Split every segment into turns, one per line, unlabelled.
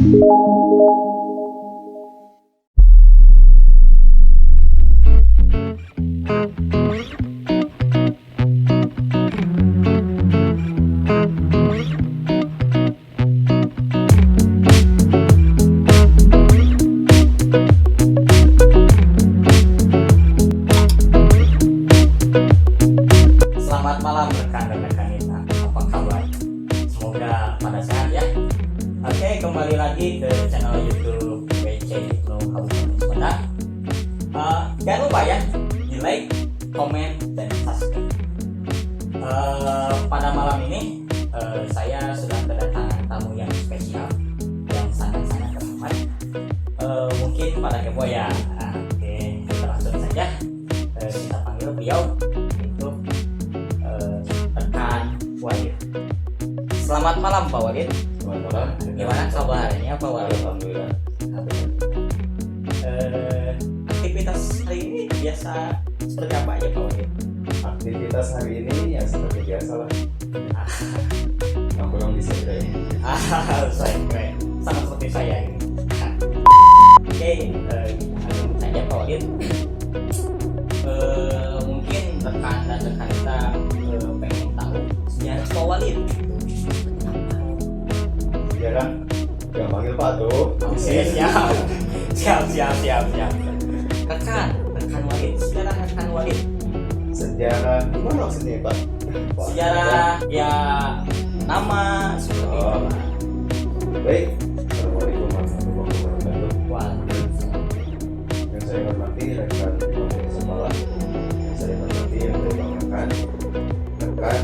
Selamat malam rekan dan rekanita, apa kabar? Semoga pada sehat ya. Oke, kembali lagi ke channel YouTube WC Hipno Kabupaten Sumedang. Jangan lupa ya, di like, komen, dan subscribe. Pada malam ini saya sudah kedatangan tamu yang spesial, yang sangat-sangat terhormat. Mungkin pada kepo ya. Oke, kita langsung saja. Kita panggil beliau. Walid. Selamat malam Pak Walid.
Selamat malam.
Gimana kabarnya Pak Walid?
Alhamdulillah.
Aktivitas hari ini biasa seperti apa aja Pak Walid?
Aktivitas hari ini ya seperti biasa lah. Nongkrong di sini.
Saya keren. Sama seperti saya ini. Oke, langsung saja Pak Walid. Mungkin rekan dan rekan kita pengen tahu sejarah Pak Walid.
Sejarah yang panggil Pak tuh.
Oke, siap. Rekan Walid, sejarah rekan Walid.
Sejarah gimana maksudnya Pak?
Sejarah ya nama seperti itu.
Baik. Assalamualaikum warahmatullahi wabarakatuh.
Waalaikumsalam.
Yang saya hormati rekan sekolah, yang saya hormati yang saya banggakan rekan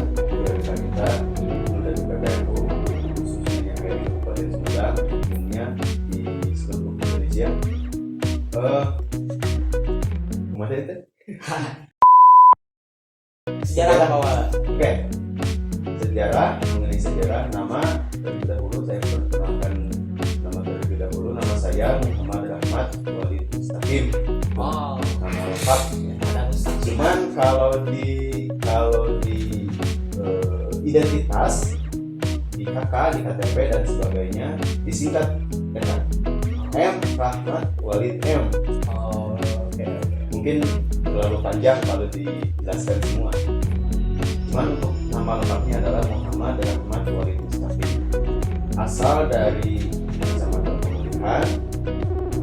kita dan juga PPNU khususnya yang ada di Kabupaten Sumedang, umumnya di seluruh Indonesia. Kemana itu?
Sejarah Pak Walid.
Oke. Sejarah, mengenai sejarah, nama terlebih dahulu saya perkenalkan nama terlebih dahulu. Nama saya Muhammad Rahmat Walid Mustaqim.
Oh,
Nama lengkap.
ada Mustaqim.
Cuman kalau di identitas, di KK, di KTP dan sebagainya disingkat dengan M Rahmat Walid M.
Oh, oke.
Mungkin terlalu panjang kalau dijelaskan semua. Cuman untuk nama lengkapnya adalah Muhammad Rahmat Walid Mustaqim. Asal dari Kecamatan Pemulihan,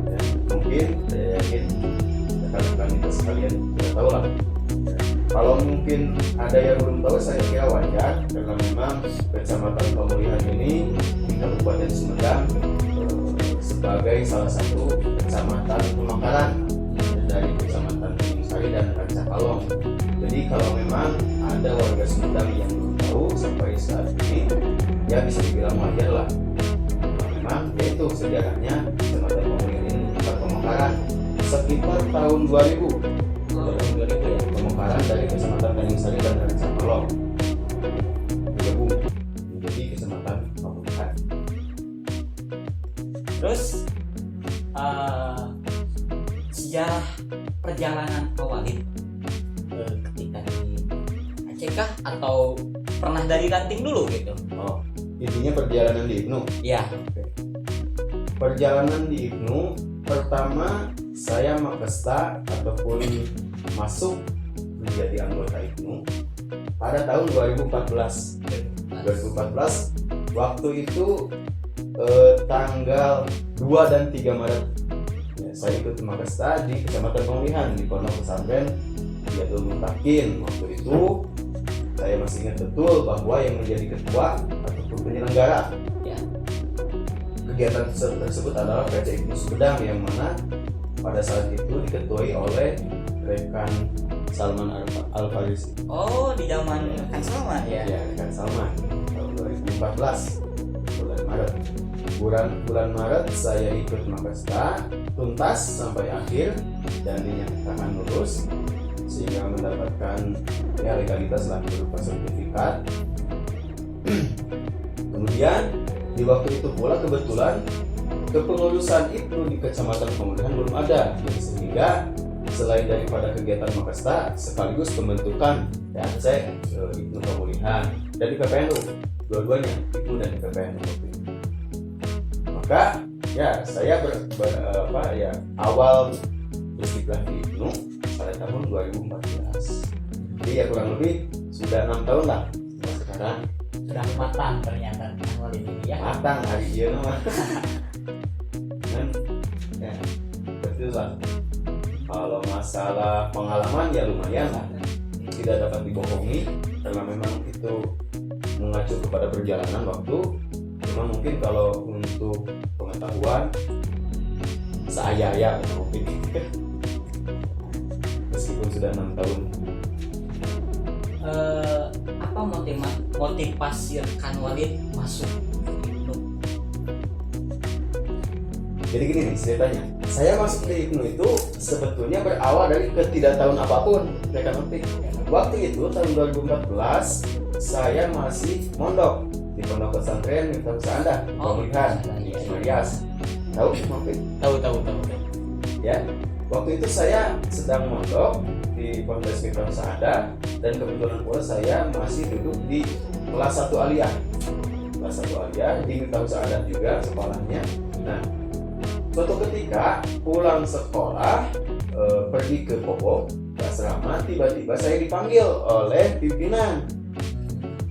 dan mungkin saya yakin rekan-rekan kita sekalian sudah tahu lah. Kalau mungkin ada yang belum tahu, saya kira wajar karena memang Kecamatan Pemulihan ini di Kabupaten Sumedang sebagai salah satu kecamatan pemekaran dari Kecamatan Tanjung Sari dan Rancapalong. Jadi kalau memang ada warga Sumedang yang belum tahu sampai saat ini, ya bisa dibilang wajar lah. Memang yaitu sejarahnya Kecamatan Pemulihan ini tempat pemekaran sekitar tahun 2000.
Tahun 2000 ya.
Pemekaran dari Kecamatan Tanjung Sari dan Rancapalong bergabung menjadi Kecamatan Pemulihan.
Terus sejarah perjalanan Pak Walid ketika di Aceh kah atau pernah dari ranting dulu gitu?
Oh, intinya perjalanan di IPNU.
Ya.
Perjalanan di IPNU pertama saya Makesta ataupun masuk menjadi anggota IPNU pada tahun 2014. 2014 waktu itu tanggal 2 dan 3 Maret ya, saya ikut Makesta di Kecamatan Pemulihan di Pondok Pesantren Hidayatul Muttaqin. Waktu itu saya masih ingat betul bahwa yang menjadi ketua ataupun penyelenggara
Ya.
kegiatan tersebut adalah PC IPNU Sumedang, yang mana pada saat itu diketuai oleh rekan Salman Al-Farisi.
Oh, di zaman rekan Salman ya.
Ya, rekan Salman tahun 2014 bulan Maret. Bulan Maret saya ikut Makesta tuntas sampai akhir dan dinyatakan lulus sehingga mendapatkan ya legalitas lah berupa sertifikat. Kemudian di waktu itu pula kebetulan kepengurusan itu di Kecamatan Pemulihan belum ada, sehingga selain daripada kegiatan Makesta sekaligus pembentukan PAC IPNU Pemulihan dan di PPNU, dua-duanya IPNU dan PPNU. Maka ya saya awal berkiprah di IPNU pada tahun 2014. Jadi ya kurang lebih sudah 6 tahun lah. Nah, sekarang
Sudah matang ternyata Kang Walid ini ya.
matang hari ini mah. Dan ya betul lah. Kalau masalah pengalaman ya lumayan lah, tidak dapat dibohongi karena memang itu mengacu kepada perjalanan waktu. Cuma mungkin kalau untuk pengetahuan saya mungkin meskipun sudah 6 tahun.
Apa motivasi Kang Walid masuk IPNU?
Jadi gini nih ceritanya, saya masuk ke IPNU itu sebetulnya berawal dari ketidaktahuan apapun, rekan optik. Waktu itu tahun 2014 saya masih mondok di pondok pesantren Miftahul Sa'adah, Pemulihan di Cimarias. Tahu optik?
Tahu.
Ya, waktu itu saya sedang mondok di Pondok Miftahul Sa'adah dan kebetulan pula saya masih duduk di kelas 1 aliyah. Kelas 1 aliyah di Miftahul Sa'adah juga sekolahnya. Nah, suatu ketika pulang sekolah pergi ke Kopo ke asrama, tiba-tiba saya dipanggil oleh pimpinan.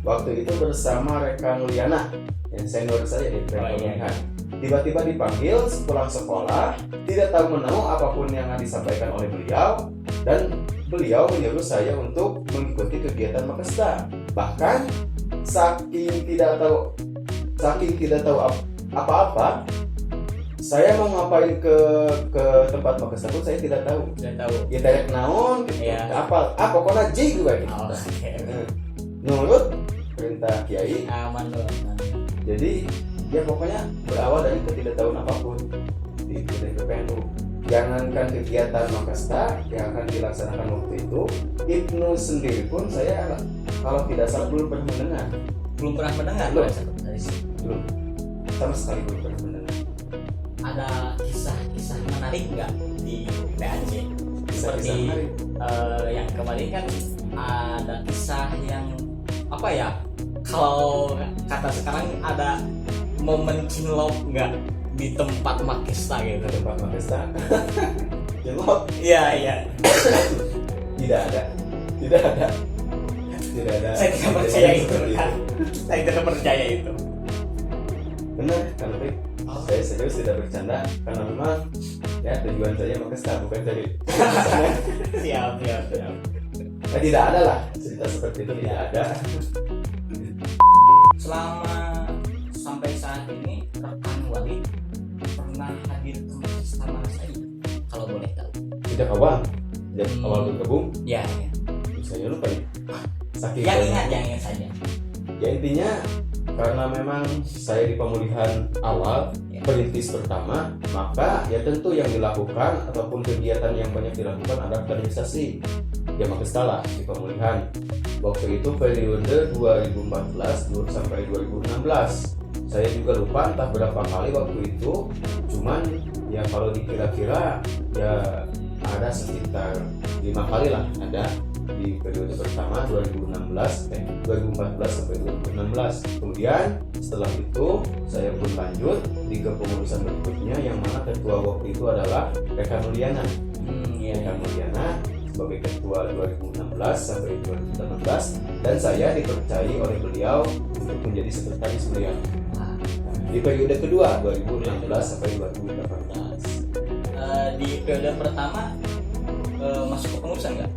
Waktu itu bersama rekan Nuliana yang senior saya di Pemulihan. Tiba-tiba dipanggil pulang sekolah, tidak tahu menahu apapun yang disampaikan oleh beliau, dan beliau menyuruh saya untuk mengikuti kegiatan Makesta. Bahkan saking tidak tahu apa-apa, saya mau ngapain ke tempat Makesta pun saya tidak tahu. Ya direct naon,
Iya.
apa pokoknya J gue gitu.
Oke.
Nurut perintah kiai.
Aman loh.
Jadi ya pokoknya berawal dari ketidaktahuan apapun di PPNU. Jangankan kegiatan Makesta yang akan dilaksanakan waktu itu, IPNU sendiri pun saya kalau tidak salah belum pernah mendengar.
Belum pernah mendengar
Belum.
dari situ.
Belum, sama sekali belum pernah mendengar.
Ada kisah-kisah menarik nggak di PAC? Seperti
Kisah-kisah menarik.
yang kemarin kan ada kisah yang apa ya? Kalau kata sekarang ada momen cinlok nggak di tempat Makesta gitu?
Tempat Makesta. Jelok.
Iya.
Tidak ada.
Saya tidak percaya itu kan. Saya tidak percaya itu.
Benar, kan Pik? Saya serius tidak bercanda karena memang ya tujuan saya Makesta bukan dari
Siap.
tidak ada lah cerita seperti itu, tidak ada.
Selama sampai saat ini rekan Walid pernah hadir ke Makesta mana saja? Kalau boleh tahu.
Sejak awal bergabung,
Ya.
saya lupa nih. Saking
Yang
banyak.
ingat saja.
Ya intinya karena memang saya di pemulihan awal, perintis pertama, maka ya tentu yang dilakukan ataupun kegiatan yang banyak dilakukan adalah kaderisasi ya Makesta lah di pemulihan. Waktu itu periode 2014 sampai 2016. Saya juga lupa entah berapa kali waktu itu, cuman ya kalau dikira-kira ya ada sekitar 5 kali lah ada di periode pertama 2014 sampai 2016. Kemudian setelah itu saya pun lanjut di kepengurusan berikutnya yang mana ketua waktu itu adalah rekan Nuliana. Rekan Nuliana sebagai ketua 2016 sampai 2018 dan saya dipercayai oleh beliau untuk menjadi sekretaris beliau. Di periode kedua 2016 sampai 2018.
Di periode pertama masuk ke pengurusan nggak?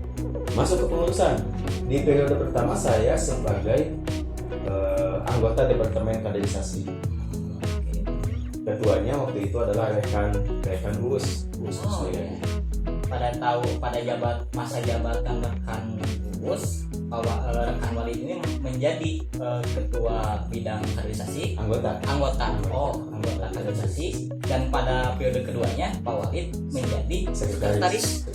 Masuk ke pengurusan. Di periode pertama saya sebagai anggota Departemen Kaderisasi. Ketuanya waktu itu adalah rekan Uus Kusmayani.
Pada masa jabatan rekan Uus, bahwa rekan Walid ini menjadi ketua bidang kaderisasi, anggota kaderisasi, dan pada periode keduanya Pak Walid menjadi sekretaris.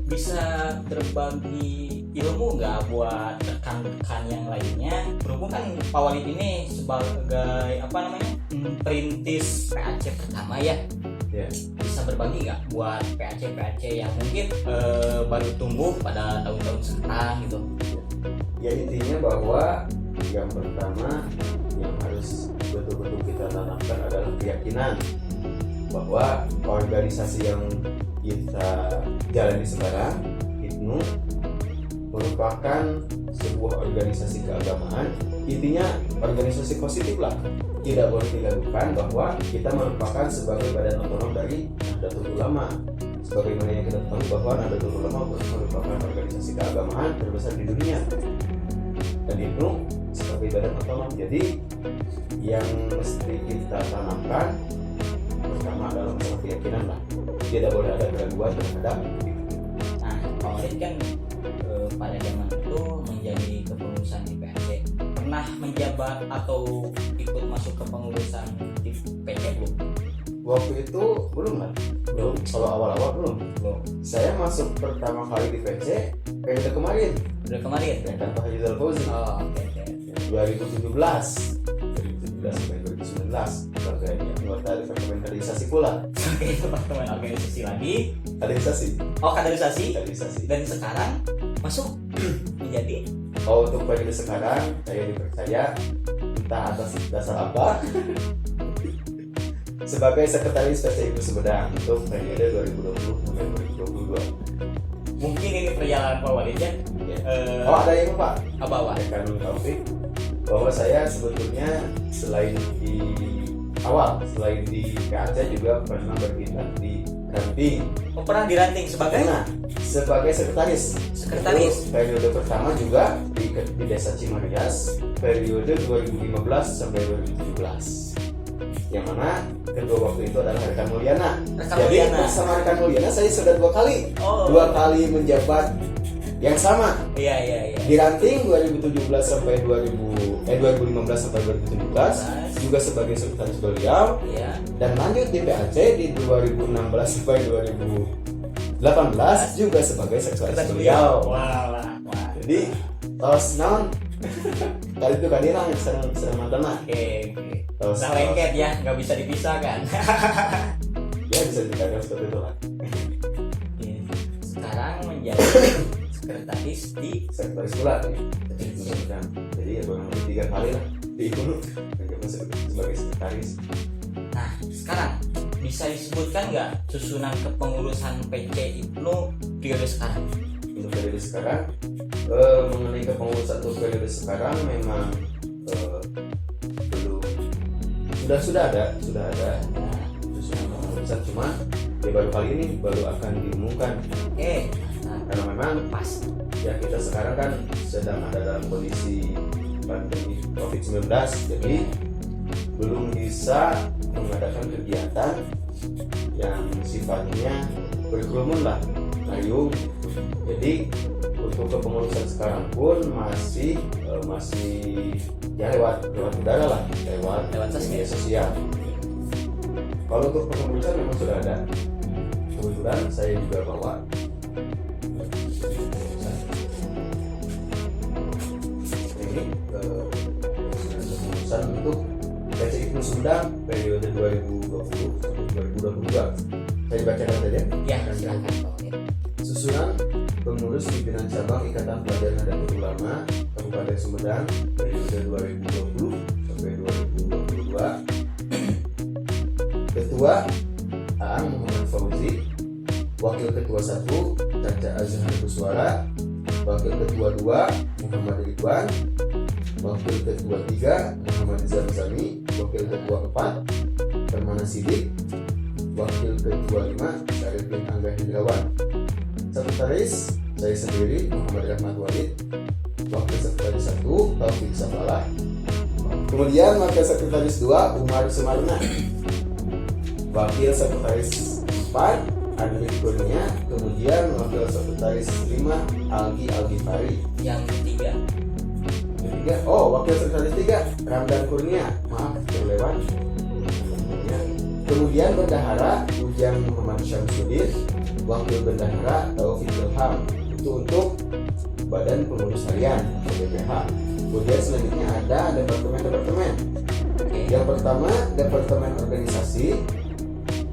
Bisa berbagi ilmu nggak buat rekan-rekan yang lainnya? Berhubung kan Pak Walid ini sebagai perintis PAC pertama ya. Bisa berbagi nggak buat PAC yang mungkin baru tumbuh pada tahun-tahun sekarang gitu?
Ya intinya bahwa yang pertama yang harus betul-betul kita tanamkan adalah keyakinan bahwa organisasi yang kita jalani sekarang IPNU merupakan sebuah organisasi keagamaan. Intinya organisasi positif lah, tidak boleh dilakukan bahwa kita merupakan sebagai badan otonom dari Nahdlatul Ulama. Sebagaimana yang kita tahu bahwa Nahdlatul Ulama merupakan organisasi keagamaan terbesar di dunia, dan itu sebagai badan otonom. Jadi yang mesti kita tanamkan pertama adalah masalah keyakinan lah, tidak boleh ada keraguan terhadap itu.
Nah, Pak Walid kan pada zaman itu menjadi kepengurusan di PNC, pernah menjabat atau ikut masuk ke pengurusan di PC belum?
Waktu itu belum lah, belum. Kalau awal-awal belum. Saya masuk pertama kali di PC periode kemarin.
Udah kemarin?
Ya kan Pak Haji Fauzi.
Oh, oke.
2017 sampai 2019 sebagai anggota departemen kaderisasi pula.
Oke, departemen organisasi lagi.
Kaderisasi.
Oh, kaderisasi. Dan sekarang masuk menjadi.
Oh, untuk periode sekarang saya dipercaya entah atas dasar apa sebagai sekretaris PCI Sumedang untuk periode 2020 sampai 2022.
Mungkin ini perjalanan Pak Walid ya.
Oh, ada yang Pak?
Apa?
Rekan Taufik, bahwa saya sebetulnya selain di PAC juga pernah berpindah di Ranting.
Oh, pernah di Ranting sebagai?
Nah, sebagai sekretaris.
Sekretaris.
Itu periode pertama juga di Desa Cimarias periode 2015 sampai 2017. Yang mana kedua waktu itu adalah rekan Mulyana. Jadi bersama rekan Mulyana saya sudah dua kali menjabat yang sama.
Iya.
Di Ranting 2015 sampai 2015 sampai 2017 juga sebagai sekretaris beliau.
Iya. Dan
lanjut di PAC di 2016 sampai 2018 juga sebagai sekretaris beliau.
Wah.
Jadi tos naon kali itu kan yang sedang mantan.
Oke. Nah, lengket ya, nggak bisa dipisahkan.
Ya bisa dikatakan seperti itu lah.
Sekarang menjadi sekretaris pula nih.
Jadi ya kurang lebih 3 kali lah di IPNU menjabat sebagai sekretaris.
Nah, sekarang bisa disebutkan nggak susunan kepengurusan PC IPNU periode sekarang?
Untuk periode sekarang, mengenai kepengurusan untuk periode sekarang memang belum sudah ada susunan kepengurusan, cuma ya baru kali ini akan diumumkan. Karena memang pas ya kita sekarang kan sedang ada dalam kondisi pandemi COVID-19, jadi belum bisa mengadakan kegiatan yang sifatnya berkerumun lah, ngayung. Jadi untuk kepengurusan sekarang pun masih ya lewat udara lah, lewat media sosial. Kalau untuk kepengurusan memang sudah ada, kebetulan saya juga bawa ini kepengurusan untuk PC IPNU Sumedang periode 2020 sampai 2022. Saya bacakan saja.
Ya, silakan.
Susunan pengurus pimpinan cabang Ikatan Pelajar Nahdlatul Ulama Kabupaten Sumedang periode 2020 sampai 2022. Ketua Aang Muhammad Fauzi, Wakil Ketua 1 Caca Azhar Buswara, Wakil Ketua 2 Muhammad Ridwan, Wakil Ketua 3 Muhammad Zamzami, Wakil Ketua 4 Permana Sidik, Wakil Ketua 5 Syarifin Angga Hindrawan. Sekretaris saya sendiri Muhammad Rahmat Walid, Wakil Sekretaris 1 Taufik Safalah, kemudian Wakil Sekretaris 2 Umar Sumarna, Wakil Sekretaris 4 Andri Kurnia, kemudian Wakil Sekretaris 5 Algi Algifari.
Yang ketiga
Wakil Sekretaris 3 Ramdan Kurnia, maaf terlewat. Kemudian Bendahara Ujang Muhammad Syamsuddin, Wakil Bendahara Taufik Ilham, itu untuk Badan Pengurus Harian atau BPH. Kemudian selanjutnya ada departemen. Yang pertama departemen organisasi,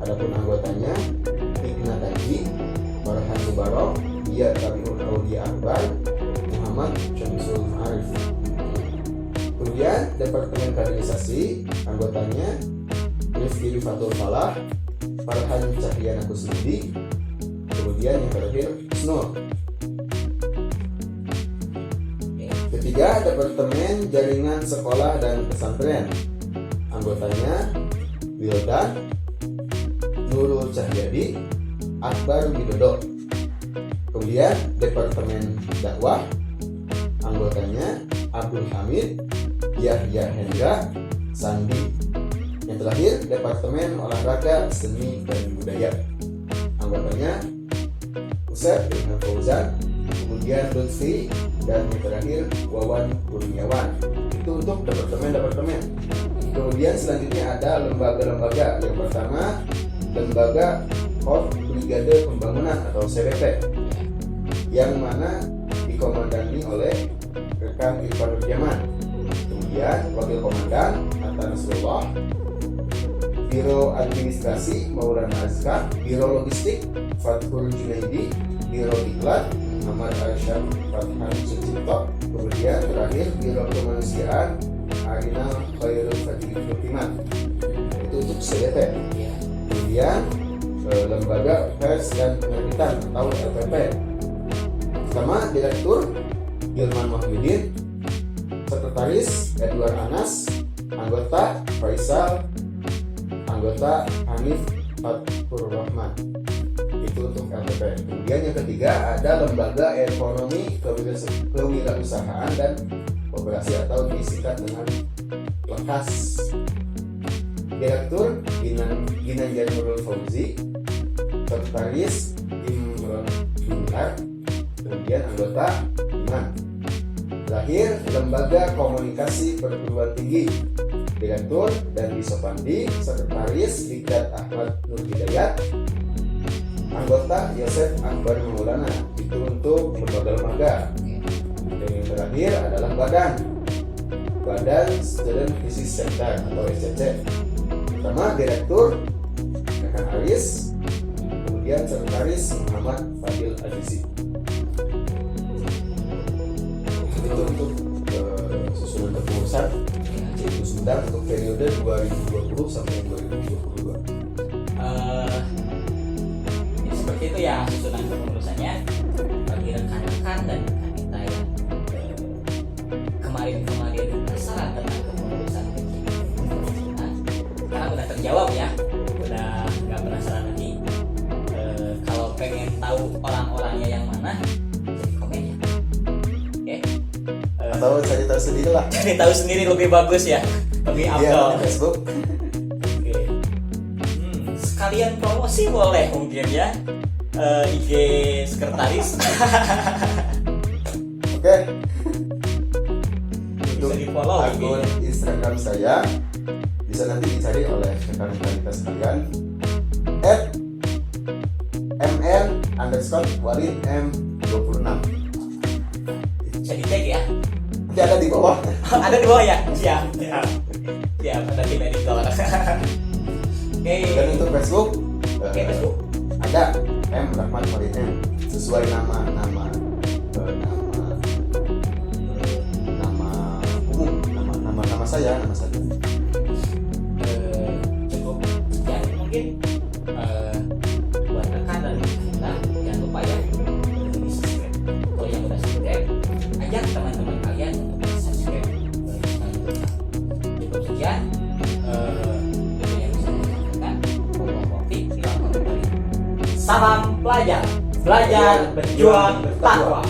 adapun anggotanya Hikna Taji, Farhan Mubarok, Dia Tabiun Aulia Akbar, Muhammad Syamsul Arif. Kemudian Departemen Kaderisasi, anggotanya Rifki Rifatul Falah, Farhan Cahyana Kusnudi. Kemudian yang terakhir Snur. Ketiga, Departemen Jaringan Sekolah dan Pesantren, anggotanya Wildan, Nurul Cahyadi, Akbar Widodo. Kemudian Departemen Dakwah, anggotanya Abdul Hamid, Yahya Hendra, Sandi. Yang terakhir Departemen Olahraga, Seni dan Budaya, anggotanya Usep Ibn Fauzan, kemudian Lutfi, dan yang terakhir Wawan Kurniawan. Itu untuk departemen-departemen. Kemudian selanjutnya ada lembaga-lembaga. Yang pertama, Lembaga Korps Brigade Pembangunan atau CBP, yang mana dikomandani oleh rekan Irfan Nurjaman. Kemudian Wakil Komandan Hatta Nasrullah, Biro Administrasi Maulana Azkar, Biro Logistik Fathul Junaidi, Biro Diklat Muhammad Arsyad Fathan Sucipto. Kemudian terakhir Biro Kemanusiaan Arinal Khairul Fadil Fatimah. Itu untuk CBP. Kemudian Lembaga Pers dan Penerbitan atau LPP. Pertama, Direktur Hilman Mahmudin, Sekretaris Edward Anas, anggota Faisal, anggota Hanif Fathur Rahman. Itu untuk LPP. Kemudian yang ketiga ada Lembaga Ekonomi Kewirausahaan dan Koperasi atau disingkat dengan Lekas. Direktur Ginanjar Nurul Fauzi, Sekretaris Imron Bintar, kemudian anggota Iman. Terakhir Lembaga Komunikasi Perguruan Tinggi, Direktur Dandi Sopandi, Sekretaris Dikdat Ahmad Nur Hidayat, anggota Yosef Akbar Maulana. Itu untuk lembaga-lembaga. Dan yang terakhir adalah Badan Student Crisis Center atau SCC. Pertama Direktur Rekan Aris, kemudian Sekretaris Muhammad Fadil Azizi. Itu untuk susunan kepengurusan yaitu Sumedang untuk periode 2020 sampai 2022.
Ini seperti itu ya susunan kepengurusannya bagi rekan-rekan dan rekan kita yang kemarin penasaran tentang kepengurusan kita. Sekarang udah terjawab ya, udah nggak penasaran lagi. Kalau pengen tahu orang-orangnya yang mana, jadi komen ya. Oke.
Atau cari tahu sendiri lah.
Cari tahu sendiri lebih bagus ya, lebih afdol.
Iya, Facebook.
Oke. Sekalian promosi boleh mungkin ya. IG sekretaris.
Oke.
Bisa
Untuk
di follow
akun Instagram saya bisa nanti dicari oleh rekan-rekan kita sekalian @mn_walidm26.
Bisa dicek ya.
Nanti ada di bawah.
Ada di bawah ya. Siap. Ada tim editor. Oke.
Dan untuk Facebook,
Oke, Facebook.
ada M Rahmat Walidm sesuai nama umum, nama saya.
Cukup sekian mungkin buat rekan dan kita, jangan lupa ya di subscribe. Kalau yang udah subscribe, ajak teman-teman kalian untuk subscribe channel kita. Cukup sekian itu yang bisa saya sampaikan. Salam pelajar, belajar berjuang bertakwa.